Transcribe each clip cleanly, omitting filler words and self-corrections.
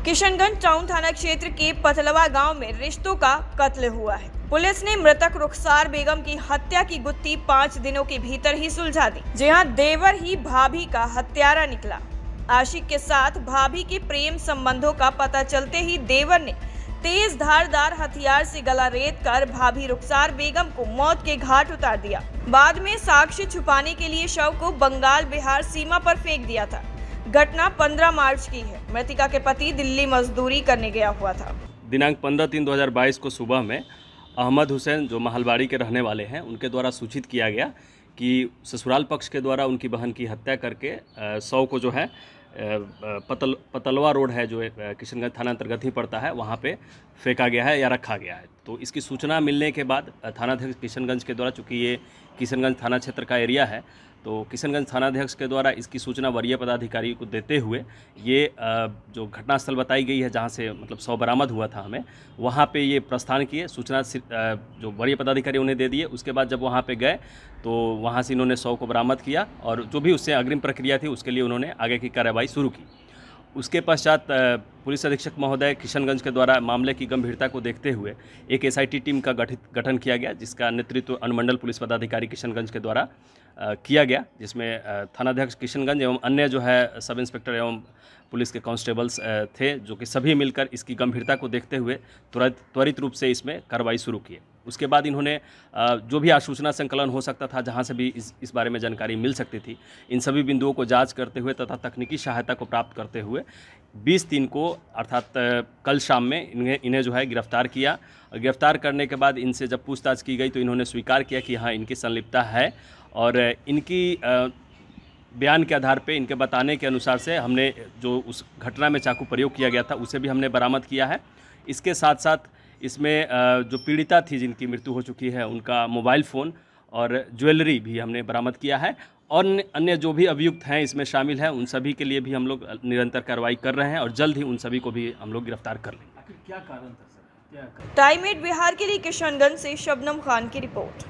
Kishanganj town थाना क्षेत्र के पथलवा गांव में रिश्तों का कत्ल हुआ है। पुलिस ने मृतक रुखसार बेगम की हत्या की गुत्थी 5 दिनों के भीतर ही सुलझा दी। जहां देवर ही भाभी का हत्यारा निकला। आशिक के साथ भाभी के प्रेम संबंधों का पता चलते ही देवर ने तेज धारदार हथियार से गला रेत कर भाभी रुखसार बेगम को मौत के घाट उतार दिया। बाद में साक्ष्य छुपाने के लिए शव को बंगाल बिहार सीमा पर फेंक दिया था। घटना 15 मार्च की है। मृतका के पति दिल्ली मजदूरी करने गया हुआ था। दिनांक 15/3/2022 को सुबह में अहमद हुसैन जो महलबाड़ी के रहने वाले हैं उनके द्वारा सूचित किया गया कि ससुराल पक्ष के द्वारा उनकी बहन की हत्या करके शव को जो है पतलवा रोड है जो किशनगंज थाना अंतर्गत ही पड़ता है, वहाँ पे फेंका गया है या रखा गया है। तो इसकी सूचना मिलने के बाद थानाध्यक्ष किशनगंज के द्वारा, चूँकि ये किशनगंज थाना क्षेत्र का एरिया है, तो किशनगंज थानाध्यक्ष के द्वारा इसकी सूचना वरीय पदाधिकारी को देते हुए ये जो घटनास्थल बताई गई है जहाँ से मतलब शव बरामद हुआ था हमें, वहाँ पे ये प्रस्थान किए। सूचना जो वरीय पदाधिकारी उन्हें दे दिए। उसके बाद जब वहाँ पे गए तो वहाँ से इन्होंने शव को बरामद किया और जो भी उससे अग्रिम प्रक्रिया थी उसके लिए उन्होंने आगे की कार्रवाई शुरू की। उसके पश्चात पुलिस अधीक्षक महोदय किशनगंज के द्वारा मामले की गंभीरता को देखते हुए एक एसआईटी टीम का गठन किया गया, जिसका नेतृत्व अनुमंडल पुलिस पदाधिकारी किशनगंज के द्वारा किया गया, जिसमें थानाध्यक्ष किशनगंज एवं अन्य जो है सब इंस्पेक्टर एवं पुलिस के कांस्टेबल्स थे, जो कि सभी मिलकर इसकी गंभीरता को देखते हुए त्वरित रूप से इसमें कार्रवाई शुरू किए। उसके बाद इन्होंने जो भी आसूचना संकलन हो सकता था, जहां से भी इस बारे में जानकारी मिल सकती थी, इन सभी बिंदुओं को जांच करते हुए तथा तकनीकी सहायता को प्राप्त करते हुए 20/3 को अर्थात कल शाम में इन्हें जो है गिरफ्तार किया। गिरफ्तार करने के बाद इनसे जब पूछताछ की गई तो इन्होंने स्वीकार किया कि हाँ, इनकी संलिप्तता है और इनकी बयान के आधार पे, इनके बताने के अनुसार से हमने जो उस घटना में चाकू प्रयोग किया गया था उसे भी हमने बरामद किया है। इसके साथ साथ इसमें जो पीड़िता थी जिनकी मृत्यु हो चुकी है, उनका मोबाइल फ़ोन और ज्वेलरी भी हमने बरामद किया है और अन्य जो भी अभियुक्त हैं इसमें शामिल हैं, उन सभी के लिए भी हम लोग निरंतर कार्रवाई कर रहे हैं और जल्द ही उन सभी को भी हम लोग गिरफ्तार कर लेंगे। आखिर क्या कारण था सर? क्या कारण? टाइम 8 बिहार के लिए किशनगंज से शबनम खान की रिपोर्ट।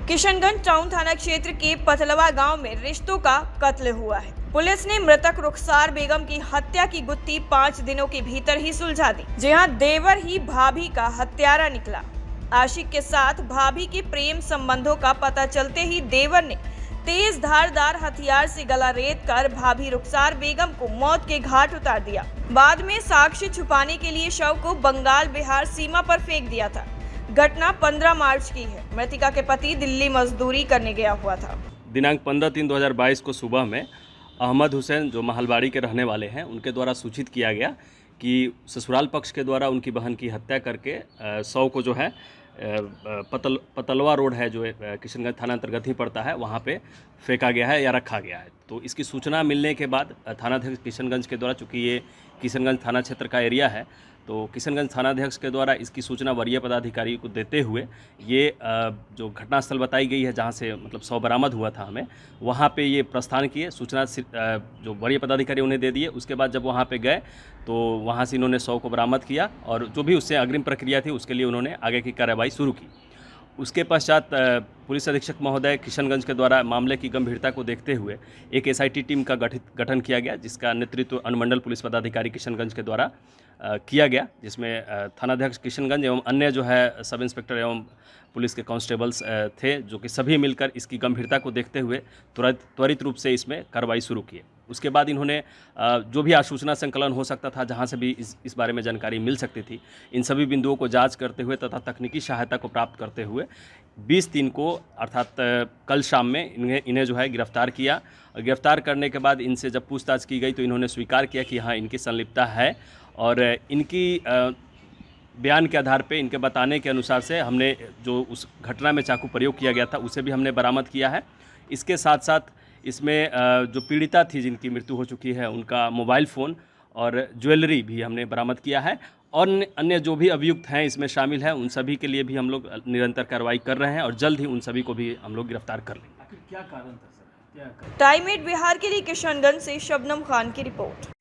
किशनगंज टाउन थाना क्षेत्र के पथलवा गांव में रिश्तों का कत्ल हुआ है। पुलिस ने मृतक रुखसार बेगम की हत्या की गुत्थी 5 दिनों के भीतर ही सुलझा दी। जहां देवर ही भाभी का हत्यारा निकला। आशिक के साथ भाभी के प्रेम संबंधों का पता चलते ही देवर ने तेज धारदार हथियार से गला रेत कर भाभी रुखसार बेगम को मौत के घाट उतार दिया। बाद में साक्ष्य छुपाने के लिए शव को बंगाल बिहार सीमा पर फेंक दिया था। घटना 15 मार्च की है। मृतका के पति दिल्ली मजदूरी करने गया हुआ था। दिनांक 15/3/2022 को सुबह में अहमद हुसैन जो महलबाड़ी के रहने वाले हैं उनके द्वारा सूचित किया गया कि ससुराल पक्ष के द्वारा उनकी बहन की हत्या करके शव को जो है पतलवा रोड है जो किशनगंज थाना अंतर्गत ही पड़ता है, वहाँ पे फेंका गया है या रखा गया है। तो इसकी सूचना मिलने के बाद थानाध्यक्ष किशनगंज के द्वारा, चूँकि ये किशनगंज थाना क्षेत्र का एरिया है, तो किशनगंज थानाध्यक्ष के द्वारा इसकी सूचना वरीय पदाधिकारी को देते हुए ये जो घटनास्थल बताई गई है जहाँ से मतलब शव बरामद हुआ था हमें, वहाँ पे ये प्रस्थान किए। सूचना जो वरीय पदाधिकारी उन्हें दे दिए। उसके बाद जब वहाँ पे गए तो वहाँ से इन्होंने शव को बरामद किया और जो भी उससे अग्रिम प्रक्रिया थी उसके लिए उन्होंने आगे की कार्रवाई शुरू की। उसके पश्चात पुलिस अधीक्षक महोदय किशनगंज के द्वारा मामले की गंभीरता को देखते हुए एक एसआईटी टीम का गठन किया गया, जिसका नेतृत्व अनुमंडल पुलिस पदाधिकारी किशनगंज के द्वारा किया गया, जिसमें थानाध्यक्ष किशनगंज एवं अन्य जो है सब इंस्पेक्टर एवं पुलिस के कांस्टेबल्स थे, जो कि सभी मिलकर इसकी गंभीरता को देखते हुए त्वरित रूप से इसमें कार्रवाई शुरू किए। उसके बाद इन्होंने जो भी आसूचना संकलन हो सकता था, जहां से भी इस बारे में जानकारी मिल सकती थी, इन सभी बिंदुओं को जांच करते हुए तथा तकनीकी सहायता को प्राप्त करते हुए 20/3 को अर्थात कल शाम में इन्हें जो है गिरफ्तार किया। गिरफ्तार करने के बाद इनसे जब पूछताछ की गई तो इन्होंने स्वीकार किया कि हाँ, इनकी संलिप्तता है और इनकी बयान के आधार पे, इनके बताने के अनुसार से हमने जो उस घटना में चाकू प्रयोग किया गया था उसे भी हमने बरामद किया है। इसके साथ साथ इसमें जो पीड़िता थी जिनकी मृत्यु हो चुकी है, उनका मोबाइल फ़ोन और ज्वेलरी भी हमने बरामद किया है और अन्य जो भी अभियुक्त हैं इसमें शामिल हैं, उन सभी के लिए भी हम लोग निरंतर कार्रवाई कर रहे हैं और जल्द ही उन सभी को भी हम लोग गिरफ्तार कर लेंगे। आखिर क्या कारण था सर? क्या कारण? टाइम 8 बिहार के लिए किशनगंज से शबनम खान की रिपोर्ट।